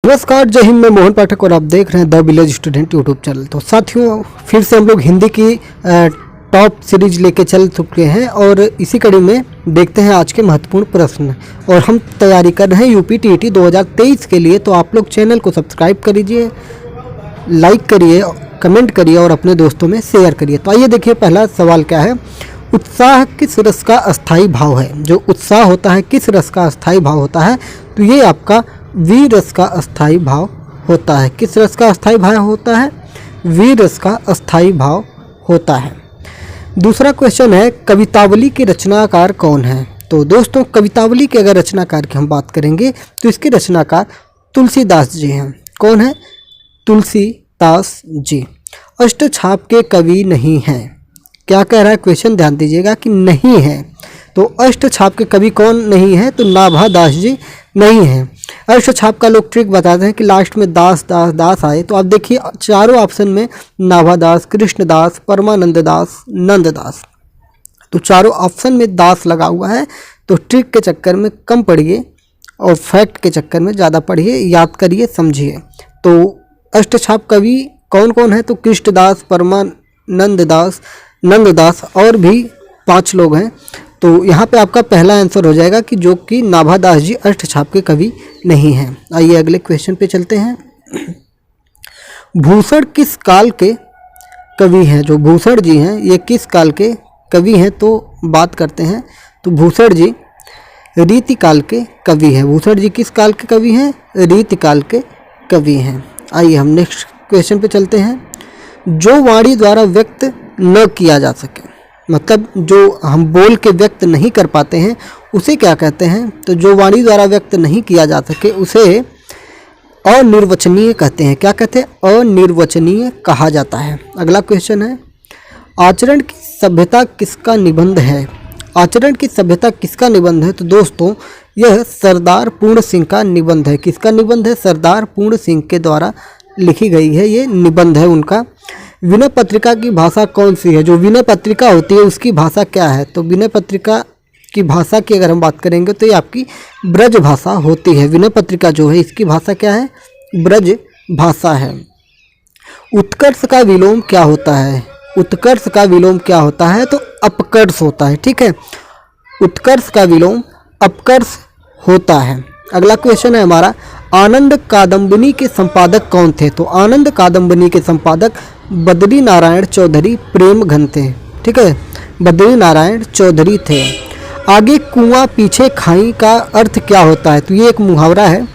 नमस्कार, जय हिंद। मैं मोहन पाठक और आप देख रहे हैं the village student YouTube channel. तो साथियों, फिर से हम लोग हिंदी की टॉप सीरीज लेके चल चुके हैं और इसी कड़ी में देखते हैं आज के महत्वपूर्ण प्रश्न। और हम तैयारी कर रहे हैं यूपी टीईटी 2023 के लिए। तो आप लोग चैनल को सब्सक्राइब करिए, लाइक करिए, कमेंट करिए और अपने दोस्तों में शेयर करिए। तो आइए देखिए, पहला सवाल क्या है। उत्साह किस रस का अस्थाई भाव है? जो उत्साह होता है किस रस का अस्थाई भाव होता है? तो ये आपका वीर रस का अस्थाई भाव होता है। किस रस का अस्थाई भाव होता है? वीर रस का अस्थाई भाव होता है। दूसरा क्वेश्चन है, कवितावली के रचनाकार कौन है? तो दोस्तों, कवितावली के अगर रचनाकार की हम बात करेंगे तो इसके रचनाकार तुलसीदास जी हैं। कौन है? तुलसीदास जी। अष्टछाप के कवि नहीं हैं। क्या कह रहा है क्वेश्चन? ध्यान दीजिएगा कि नहीं है। तो अष्टछाप के कवि कौन नहीं है? तो नाभा दास जी नहीं है। अष्टछाप का लोग ट्रिक बताते हैं कि लास्ट में दास दास दास आए। तो आप देखिए, चारों ऑप्शन में नाभा दास, कृष्णदास, परमानंद दास, नंददास, तो चारों ऑप्शन में दास लगा हुआ है। तो ट्रिक के चक्कर में कम पढ़िए और फैक्ट के चक्कर में ज़्यादा पढ़िए, याद करिए, समझिए। तो अष्टछाप कवि कौन कौन है? तो कृष्णदास, परमानंद दास, नंददास और भी 5 लोग हैं। तो यहाँ पे आपका पहला आंसर हो जाएगा कि जो कि नाभा दास जी अष्टछाप के कवि नहीं हैं। आइए अगले क्वेश्चन पे चलते हैं। भूषण किस काल के कवि हैं? जो भूषण जी हैं ये किस काल के कवि हैं? तो बात करते हैं। तो भूषण जी रीतिकाल के कवि हैं। भूषण जी किस काल के कवि हैं? रीतिकाल के कवि हैं। आइए हम नेक्स्ट क्वेश्चन पे चलते हैं। जो वाणी द्वारा व्यक्त न किया जा सके, मतलब जो हम बोल के व्यक्त नहीं कर पाते हैं उसे क्या कहते हैं? तो जो वाणी द्वारा व्यक्त नहीं किया जा सके उसे अनिर्वचनीय कहते हैं। क्या कहते हैं? अनिर्वचनीय कहा जाता है। अगला क्वेश्चन है, आचरण की सभ्यता किसका निबंध है? आचरण की सभ्यता किसका निबंध है? तो दोस्तों, यह सरदार पूर्ण सिंह का निबंध है। किसका निबंध है? सरदार पूर्ण सिंह के द्वारा लिखी गई है, ये निबंध है उनका। विनय पत्रिका की भाषा कौन सी है? जो विनय पत्रिका होती है उसकी भाषा क्या है? तो विनय पत्रिका की भाषा की अगर हम बात करेंगे तो ये आपकी ब्रज भाषा होती है। विनय पत्रिका जो है इसकी भाषा क्या है? ब्रज भाषा है। उत्कर्ष का विलोम क्या होता है? उत्कर्ष का विलोम क्या होता है? तो अपकर्ष होता है। ठीक है, उत्कर्ष का विलोम अपकर्ष होता है। अगला क्वेश्चन है हमारा, आनंद कादम्बिनी के संपादक कौन थे? तो आनंद कादम्बिनी के संपादक बद्री नारायण चौधरी प्रेम घन थे। ठीक है, बद्री नारायण चौधरी थे। आगे कुआं पीछे खाई का अर्थ क्या होता है? तो ये एक मुहावरा है।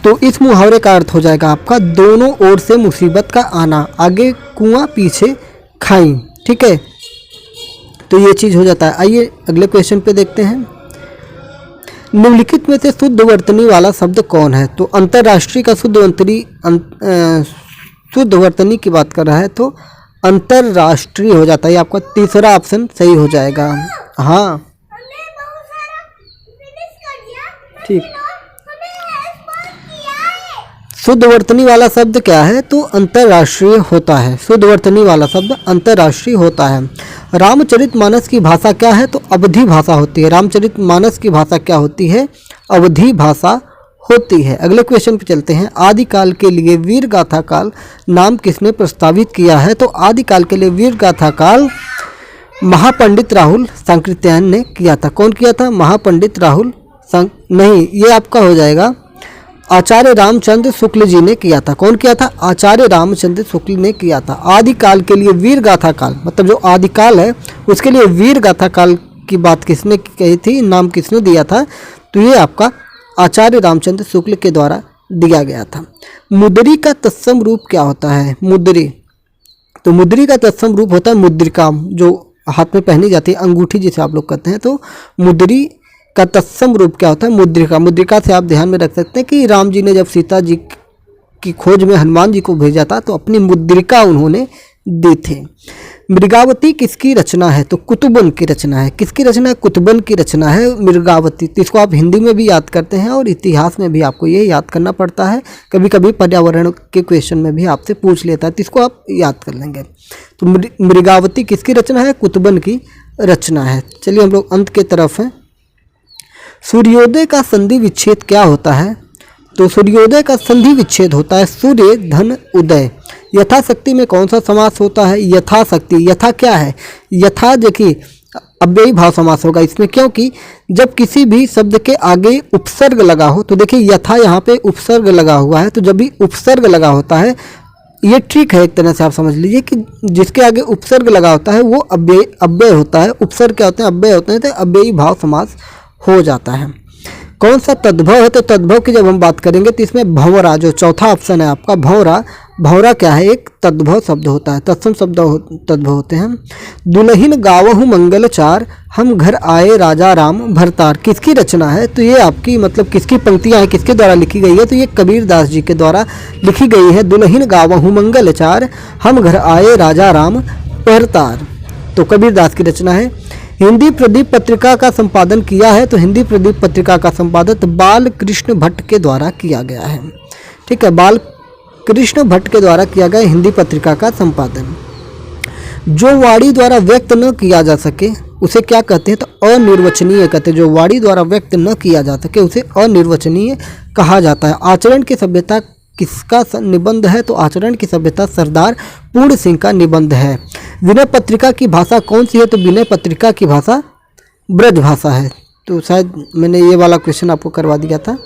तो इस मुहावरे का अर्थ हो जाएगा आपका दोनों ओर से मुसीबत का आना। आगे कुआं पीछे खाई। ठीक है, तो ये चीज़ हो जाता है। आइए अगले क्वेश्चन पे देखते हैं। निम्नलिखित में से शुद्ध वर्तनी वाला शब्द कौन है? तो अंतर्राष्ट्रीय का शुद्ध वर्तनी की बात कर रहा है तो अंतर्राष्ट्रीय हो जाता है। आपका तीसरा ऑप्शन सही हो जाएगा। हाँ, ठीक। शुद्ध वर्तनी वाला शब्द क्या है? तो अंतर्राष्ट्रीय होता है। शुद्ध वर्तनी वाला शब्द अंतर्राष्ट्रीय होता है। रामचरितमानस की भाषा क्या है? तो अवधी भाषा होती है। रामचरितमानस की भाषा क्या होती है? अवधी भाषा होती है। अगले क्वेश्चन पे चलते हैं। आदिकाल के लिए वीर गाथा काल नाम किसने प्रस्तावित किया है? तो आदिकाल के लिए वीर गाथा काल महापंडित राहुल सांकृत्यायन ने किया था। कौन किया था? महापंडित राहुल नहीं, ये आपका हो जाएगा आचार्य रामचंद्र शुक्ल जी ने किया था। कौन किया था? आचार्य रामचंद्र शुक्ल ने किया था। आदिकाल के लिए वीर गाथा काल, मतलब जो आदिकाल है उसके लिए वीर गाथा काल की बात किसने कही थी? नाम किसने दिया था? तो ये आपका आचार्य रामचंद्र शुक्ल के द्वारा दिया गया था। मुद्री का तत्सम रूप क्या होता है? मुद्री, तो मुद्री का तत्सम रूप होता है मुद्रिका, जो हाथ में पहनी जाती है, अंगूठी जिसे आप लोग कहते हैं। तो मुद्री का तत्सम रूप क्या होता है? मुद्रिका। मुद्रिका से आप ध्यान में रख सकते हैं कि राम जी ने जब सीता जी की खोज में हनुमान जी को भेजा था तो अपनी मुद्रिका उन्होंने दी थी। मृगावती किसकी रचना है? तो कुतुबन की रचना है। किसकी रचना है? कुतुबन की रचना है मृगावती। तो इसको आप हिंदी में भी याद करते हैं और इतिहास में भी आपको ये याद करना पड़ता है। कभी कभी पर्यावरण के क्वेश्चन में भी आपसे पूछ लेता है, तो इसको आप याद कर लेंगे। तो मृगावती किसकी रचना है? कुतुबन की रचना है। चलिए हम लोग अंत के तरफ हैं। सूर्योदय का संधि विच्छेद क्या होता है? तो सूर्योदय का संधि विच्छेद होता है सूर्य धन उदय। यथाशक्ति में कौन सा समास होता है? यथाशक्ति। यथा क्या है? यथा देखिए अव्ययी भाव समास होगा इसमें, क्योंकि जब किसी भी शब्द के आगे उपसर्ग लगा हो, तो देखिए यथा यहाँ पे उपसर्ग लगा हुआ है, तो जब भी उपसर्ग लगा होता है, ये ट्रिक है एक तरह से, आप समझ लीजिए कि जिसके आगे उपसर्ग लगा होता है वो अव्यय होता है। उपसर्ग क्या होते हैं? अव्यय होते हैं, तो अव्ययी भाव समास हो जाता है। कौन सा तद्भव है? तो तद्भव की जब हम बात करेंगे तो इसमें भंवरा, जो चौथा ऑप्शन है आपका भंवरा, भंवरा क्या है? एक तद्भव शब्द होता है, तत्सम शब्द तद्भव होते हैं। दुलहिन गावहु मंगलचार, हम घर आए राजा राम भरतार, किसकी रचना है? तो ये आपकी मतलब किसकी पंक्तियां हैं, किसके द्वारा लिखी गई है? तो ये कबीर दास जी के द्वारा लिखी गई है। दुलहिन गावहु मंगलचार, हम घर आए राजा राम भरतार, तो कबीर दास की रचना है। हिंदी प्रदीप पत्रिका का संपादन किया है, तो हिंदी प्रदीप पत्रिका का संपादन बाल कृष्ण भट्ट के द्वारा किया गया है। ठीक है, बाल कृष्ण भट्ट के द्वारा किया गया हिंदी पत्रिका का संपादन। जो वाणी द्वारा व्यक्त न किया जा सके उसे क्या कहते हैं? तो अनिर्वचनीय कहते हैं। जो वाणी द्वारा व्यक्त न किया जा सके उसे अनिर्वचनीय कहा जाता है। आचरण की सभ्यता किसका निबंध है? तो आचरण की सभ्यता सरदार पूर्ण सिंह का निबंध है। विनय पत्रिका की भाषा कौन सी है? तो विनय पत्रिका की भाषा ब्रज भाषा है। तो शायद मैंने ये वाला क्वेश्चन आपको करवा दिया था।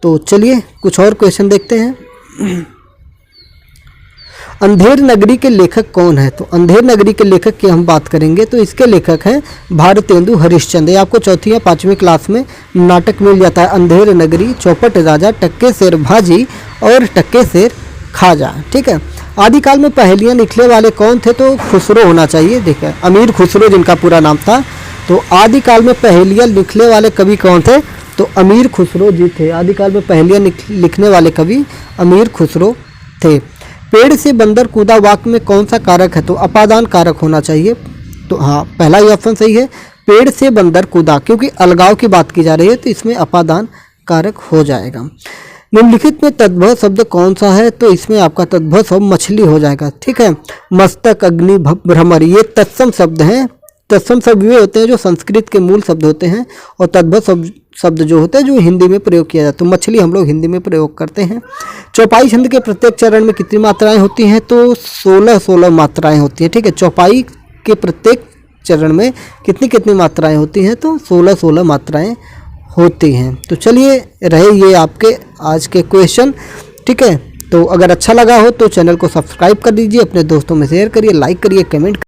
तो चलिए कुछ और क्वेश्चन देखते हैं। अंधेर नगरी के लेखक कौन है? तो अंधेर नगरी के लेखक की हम बात करेंगे तो इसके लेखक हैं भारतेंदु हरिश्चंद्र। ये आपको चौथी या पांचवी क्लास में नाटक मिल जाता है। अंधेर नगरी, चौपट राजा, टक्के शेर भाजी और टक्के शेर खाजा। ठीक है, आदिकाल में पहेलियां लिखने वाले कौन थे? तो खुसरो होना चाहिए। देखिए अमीर खुसरो जिनका पूरा नाम था। तो आदिकाल में पहेलियां लिखने वाले कवि कौन थे? तो अमीर खुसरो जी थे। आदिकाल में पहेलियां लिखने वाले कवि अमीर खुसरो थे। पेड़ से बंदर कूदा वाक्य में कौन सा कारक है? तो अपादान कारक होना चाहिए। तो हाँ, पहला ही ऑप्शन सही है, पेड़ से बंदर कूदा, क्योंकि अलगाव की बात की जा रही है तो इसमें अपादान कारक हो जाएगा। निम्नलिखित में तद्भव शब्द कौन सा है? तो इसमें आपका तद्भव शब्द मछली हो जाएगा। ठीक है, मस्तक, अग्नि, भ्रमर ये तत्सम शब्द हैं। तत्सम शब्द वे होते हैं जो संस्कृत के मूल शब्द होते हैं, और तद्भव शब्द जो होते हैं जो हिंदी में प्रयोग किया जाता है। तो मछली हम लोग हिंदी में प्रयोग करते हैं। चौपाई छंद के प्रत्येक चरण में कितनी मात्राएं होती हैं? तो 16 मात्राएं होती हैं। ठीक है, चौपाई के प्रत्येक चरण में कितनी मात्राएं होती हैं? तो 16 मात्राएं होती हैं। तो चलिए रहे ये आपके आज के क्वेश्चन। ठीक है, तो अगर अच्छा लगा हो तो चैनल को सब्सक्राइब कर दीजिए, अपने दोस्तों में शेयर करिए, लाइक करिए, कमेंट